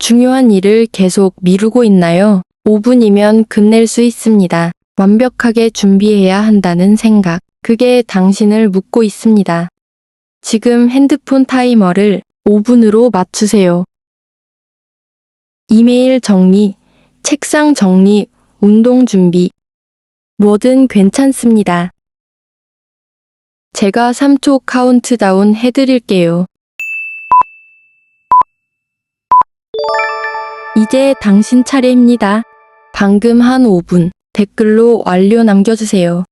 중요한 일을 계속 미루고 있나요? 5분이면 끝낼 수 있습니다. 완벽하게 준비해야 한다는 생각. 그게 당신을 묶고 있습니다. 지금 핸드폰 타이머를 5분으로 맞추세요. 이메일 정리, 책상 정리, 운동 준비. 뭐든 괜찮습니다. 제가 3초 카운트다운 해드릴게요. 이제 당신 차례입니다. 방금 한 5분 댓글로 완료 남겨주세요.